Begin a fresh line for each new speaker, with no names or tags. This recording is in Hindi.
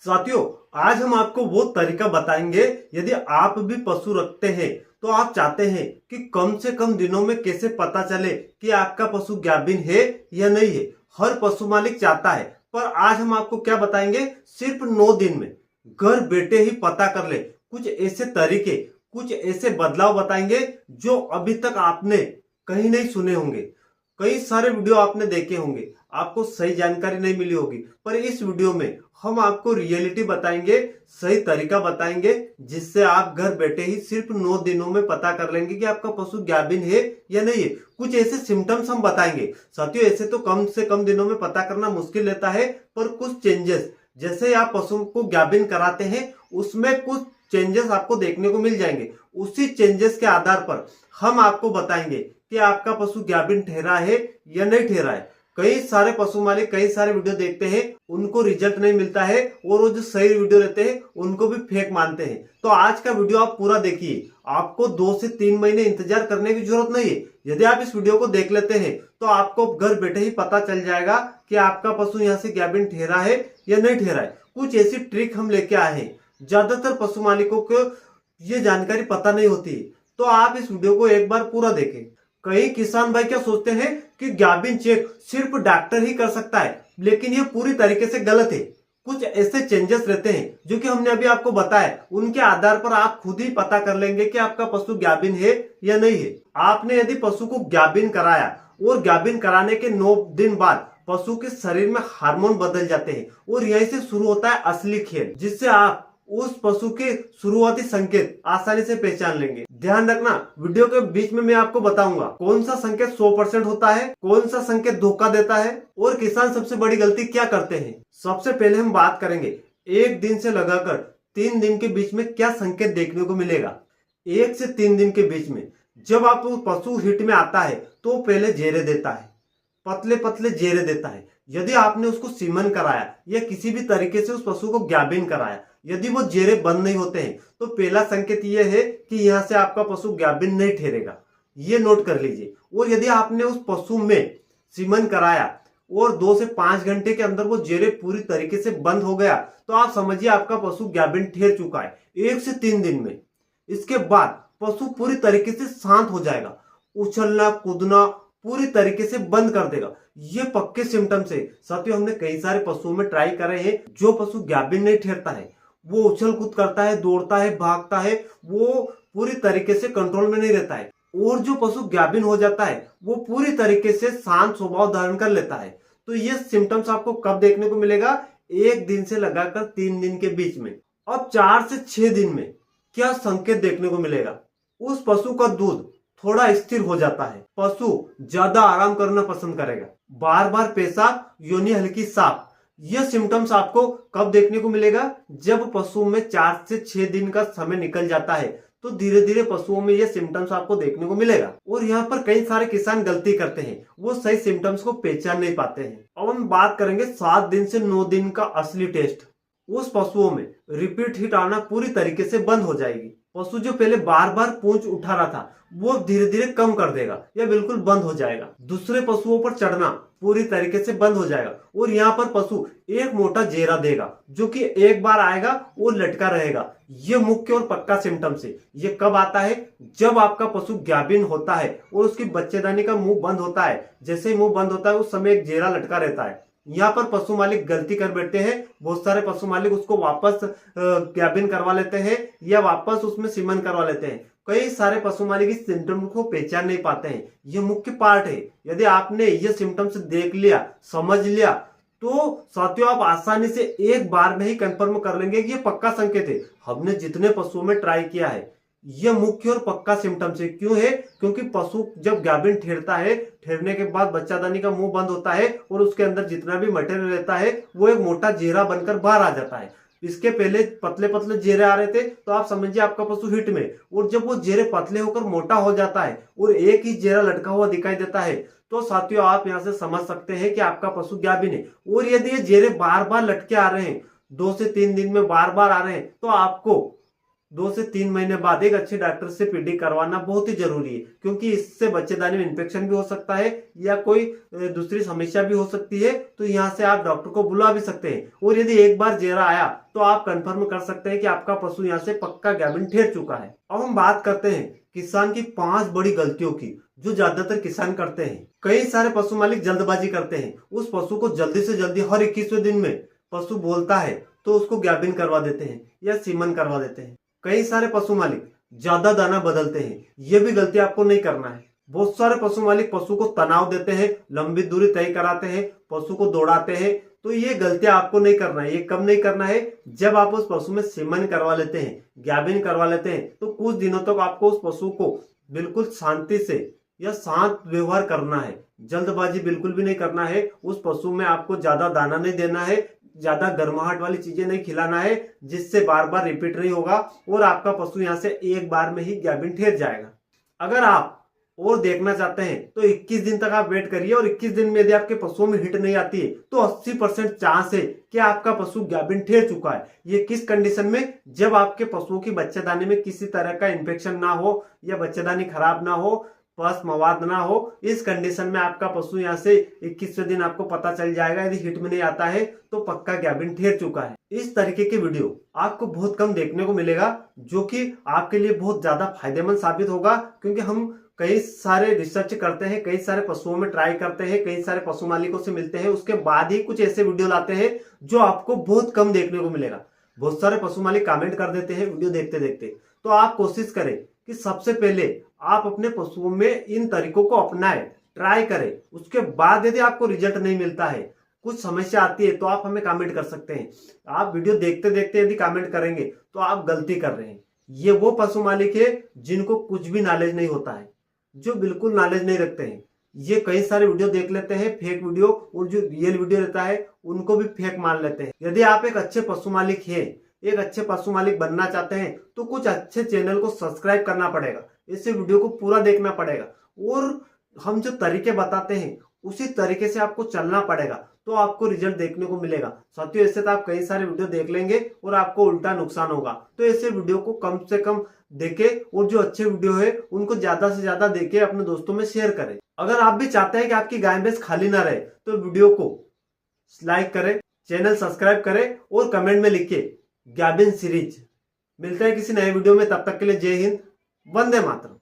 साथियों, आज हम आपको वो तरीका बताएंगे। यदि आप भी पशु रखते हैं तो आप चाहते हैं कि कम से कम दिनों में कैसे पता चले कि आपका पशु गाभिन है या नहीं है। हर पशु मालिक चाहता है, पर आज हम आपको क्या बताएंगे, सिर्फ 9 दिन में घर बैठे ही पता कर ले। कुछ ऐसे तरीके, कुछ ऐसे बदलाव बताएंगे जो अभी तक आपने कहीं नहीं सुने होंगे। कई सारे वीडियो आपने देखे होंगे, आपको सही जानकारी नहीं मिली होगी, पर इस वीडियो में हम आपको रियलिटी बताएंगे, सही तरीका बताएंगे, जिससे आप घर बैठे ही सिर्फ 9 दिनों में पता कर लेंगे कि आपका पशु गाभिन है या नहीं है। कुछ ऐसे सिम्टम्स हम बताएंगे। साथियों, ऐसे तो कम से कम दिनों में पता करना मुश्किल रहता है, पर कुछ चेंजेस, जैसे आप पशु को गाभिन कराते हैं उसमें कुछ चेंजेस आपको देखने को मिल जाएंगे। उसी चेंजेस के आधार पर हम आपको बताएंगे कि आपका पशु गाभिन ठहरा है या नहीं ठहरा है। कई सारे पशु मालिक कई सारे वीडियो देखते हैं, उनको रिजल्ट नहीं मिलता है, और वो जो सही वीडियो रहते हैं उनको भी फेक मानते हैं। तो आज का वीडियो आप पूरा देखिए, आपको 2 से 3 महीने इंतजार करने की जरूरत नहीं है। यदि आप इस वीडियो को देख लेते हैं तो आपको घर बैठे ही पता चल जाएगा कि आपका पशु यहाँ से गाभिन ठहरा है या नहीं ठहरा है। कुछ ऐसी ट्रिक हम लेके आए हैं, ज्यादातर पशु मालिकों को ये जानकारी पता नहीं होती, तो आप इस वीडियो को एक बार पूरा देखें। कई किसान भाई क्या सोचते हैं कि गाभिन चेक सिर्फ डॉक्टर ही कर सकता है, लेकिन ये पूरी तरीके से गलत है। कुछ ऐसे चेंजेस रहते हैं जो कि हमने अभी आपको बताया, उनके आधार पर आप खुद ही पता कर लेंगे कि आपका पशु गाभिन है या नहीं है। आपने यदि पशु को गाभिन कराया और गाभिन कराने के 9 दिन बाद पशु के शरीर में हार्मोन बदल जाते हैं, और यहीं से शुरू होता है असली खेल, जिससे आप उस पशु के शुरुआती संकेत आसानी से पहचान लेंगे। ध्यान रखना, वीडियो के बीच में मैं आपको बताऊंगा कौन सा संकेत 100% होता है, कौन सा संकेत धोखा देता है, और किसान सबसे बड़ी गलती क्या करते हैं। सबसे पहले हम बात करेंगे 1 दिन से लगाकर 3 दिन के बीच में क्या संकेत देखने को मिलेगा। 1 से 3 दिन के बीच में जब आप पशु हिट में आता है तो पहले जेरे देता है, पतले पतले जेरे देता है। यदि आपने उसको सीमन कराया या किसी भी तरीके से उस पशु को गाभिन कराया, यदि वो जेरे बंद नहीं होते हैं तो पहला संकेत ये है कि यहाँ से आपका पशु गाभिन नहीं ठहरेगा। ये नोट कर लीजिए। और यदि आपने उस पशु में सीमन कराया और 2 से 5 घंटे के अंदर वो जेरे पूरी तरीके से बंद हो गया, तो आप समझिए आपका पशु गाभिन ठहर चुका है 1 से 3 दिन में। इसके बाद पशु पूरी तरीके से शांत हो जाएगा, उछलना कूदना पूरी तरीके से बंद कर देगा। ये पक्के सिम्टम्स है। साथियों, हमने कई सारे पशुओं में ट्राई करे हैं। जो पशु गाभिन नहीं ठहरता है वो उछल कूद करता है, दौड़ता है, भागता है, वो पूरी तरीके से कंट्रोल में नहीं रहता है। और जो पशु गाभिन हो जाता है वो पूरी तरीके से शांत स्वभाव धारण कर लेता है। तो ये सिम्टम्स आपको कब देखने को मिलेगा, 1 दिन से लगाकर 3 दिन के बीच में। अब 4 से 6 दिन में क्या संकेत देखने को मिलेगा, उस पशु का दूध थोड़ा स्थिर हो जाता है, पशु ज्यादा आराम करना पसंद करेगा, बार बार पेशाब, योनि हल्की साफ। यह सिम्टम्स आपको कब देखने को मिलेगा, जब पशु में 4 से 6 दिन का समय निकल जाता है, तो धीरे धीरे पशुओं में यह सिम्टम्स आपको देखने को मिलेगा। और यहाँ पर कई सारे किसान गलती करते हैं, वो सही सिम्टम्स को पहचान नहीं पाते हैं। अब हम बात करेंगे 7 दिन से 9 दिन का असली टेस्ट। उस पशुओं में रिपीट हिट आना पूरी तरीके से बंद हो जाएगी। पशु जो पहले बार बार पूंछ उठा रहा था वो धीरे धीरे कम कर देगा या बिल्कुल बंद हो जाएगा। दूसरे पशुओं पर चढ़ना पूरी तरीके से बंद हो जाएगा। और यहाँ पर पशु एक मोटा जेरा देगा जो कि एक बार आएगा और लटका रहेगा। ये मुख्य और पक्का सिम्टम्स है। ये कब आता है, जब आपका पशु गाभिन होता है और उसकी बच्चेदानी का मुंह बंद होता है। जैसे ही मुंह बंद होता है उस समय एक जेरा लटका रहता है। यहाँ पर पशु मालिक गलती कर बैठते हैं। बहुत सारे पशु मालिक उसको वापस गाभिन करवा लेते हैं या वापस उसमें सीमन करवा लेते हैं। कई सारे पशु मालिक इस सिम्टम को पहचान नहीं पाते हैं। ये मुख्य पार्ट है। यदि आपने ये सिम्टम्स देख लिया, समझ लिया, तो साथियों आप आसानी से एक बार में ही कंफर्म कर लेंगे कि ये पक्का संकेत है। हमने जितने पशुओं में ट्राई किया है, यह मुख्य और पक्का सिम्टम्स है। क्यों है, क्योंकि पशु जब गाभिन ठहरता है, ठहरने के बाद बच्चादानी का मुंह बंद होता है और उसके अंदर जितना भी मटेरियल रहता है वो एक मोटा जेरा बनकर बाहर आ जाता है। इसके पहले पतले पतले जेरे आ रहे थे, तो आप समझिए आपका पशु हिट में। और जब वो जेरे पतले होकर मोटा हो जाता है और एक ही जेरा लटका हुआ दिखाई देता है, तो साथियों आप यहाँ से समझ सकते हैं कि आपका पशु गाभिन है। और यदि ये जेरे बार बार लटके आ रहे हैं, 2 से 3 दिन में बार बार आ रहे हैं, तो आपको 2 से 3 महीने बाद एक अच्छे डॉक्टर से पीडी करवाना बहुत ही जरूरी है, क्योंकि इससे बच्चेदानी में इन्फेक्शन भी हो सकता है या कोई दूसरी समस्या भी हो सकती है। तो यहाँ से आप डॉक्टर को बुला भी सकते हैं, और यदि एक बार जेरा आया तो आप कंफर्म कर सकते हैं कि आपका पशु यहाँ से पक्का गाभिन ठहर चुका है। अब हम बात करते हैं किसान की 5 बड़ी गलतियों की, जो ज्यादातर किसान करते हैं। कई सारे पशु मालिक जल्दबाजी करते हैं, उस पशु को जल्दी से जल्दी हर 21वें दिन में पशु बोलता है तो उसको गाभिन करवा देते हैं या सीमन करवा देते हैं। कई सारे पशु मालिक ज्यादा दाना बदलते हैं, ये भी गलती आपको नहीं करना है। बहुत सारे पशु मालिक पशु को तनाव देते हैं, लंबी दूरी तय कराते हैं, पशु को दौड़ाते हैं, तो ये गलतियां आपको नहीं करना है। ये कब नहीं करना है? जब आप उस पशु में सीमन करवा लेते हैं, गाभिन करवा लेते हैं, तो कुछ दिनों तक आपको उस पशु को बिल्कुल शांति से या शांत व्यवहार करना है। जल्दबाजी बिल्कुल भी नहीं करना है। उस पशु में आपको ज्यादा दाना नहीं देना है, ज्यादा गर्माहट वाली चीजें नहीं खिलाना है, जिससे बार बार रिपीट नहीं होगा और आपका पशु यहाँ से एक बार में ही गाभिन ठहर जाएगा। अगर आप और देखना चाहते हैं तो 21 दिन तक आप वेट करिए, और 21 दिन में यदि आपके पशुओं में हिट नहीं आती है तो 80% चांस है कि आपका पशु गाभिन ठहर चुका है। ये किस कंडीशन में? जब आपके पशुओं की बच्चेदानी में किसी तरह का इन्फेक्शन ना हो या बच्चेदानी खराब ना हो, पस मवाद ना हो। इस कंडीशन में आपका पशु यहाँ से 21वें दिन आपको पता चल जाएगा। यदि हिट में नहीं आता है तो पक्का गाभिन ठहर चुका है। इस तरीके के वीडियो आपको बहुत कम देखने को मिलेगा, जो कि आपके लिए बहुत ज्यादा फायदेमंद साबित होगा, क्योंकि हम कई सारे रिसर्च करते हैं, कई सारे पशुओं में ट्राई करते हैं, कई सारे पशु मालिकों से मिलते हैं, उसके बाद ही कुछ ऐसे वीडियो लाते हैं जो आपको बहुत कम देखने को मिलेगा। बहुत सारे पशु मालिक कमेंट कर देते हैं वीडियो देखते देखते, तो आप कोशिश करें कि सबसे पहले आप अपने पशुओं में इन तरीकों को अपनाएं, ट्राई करें। उसके बाद यदि आपको रिजल्ट नहीं मिलता है, कुछ समस्या आती है, तो आप हमें कमेंट कर सकते हैं। आप वीडियो देखते देखते यदि कमेंट करेंगे तो आप गलती कर रहे हैं। ये वो पशु मालिक है जिनको कुछ भी नॉलेज नहीं होता है, जो बिल्कुल नॉलेज नहीं रखते हैं। ये कई सारे वीडियो देख लेते हैं फेक वीडियो, और जो रियल वीडियो रहता है उनको भी फेक मान लेते हैं। यदि आप एक अच्छे पशु मालिक हैं, एक अच्छे पशु मालिक बनना चाहते हैं, तो कुछ अच्छे चैनल को सब्सक्राइब करना पड़ेगा, इस वीडियो को पूरा देखना पड़ेगा, और हम जो तरीके बताते हैं उसी तरीके से आपको चलना पड़ेगा, तो आपको रिजल्ट देखने को मिलेगा। साथियों, ऐसे तो आप कई सारे वीडियो देख लेंगे और आपको उल्टा नुकसान होगा। तो ऐसे वीडियो को कम से कम देखें, और जो अच्छे वीडियो है उनको ज्यादा से ज्यादा देके अपने दोस्तों में शेयर करें। अगर आप भी चाहते हैं कि आपकी गाय भैंस खाली ना रहे, तो वीडियो को लाइक करें, चैनल सब्सक्राइब करें और कमेंट में लिखिए गाभिन सीरीज। मिलते हैं किसी नए वीडियो में, तब तक के लिए जय हिंद, वंदे मातरम।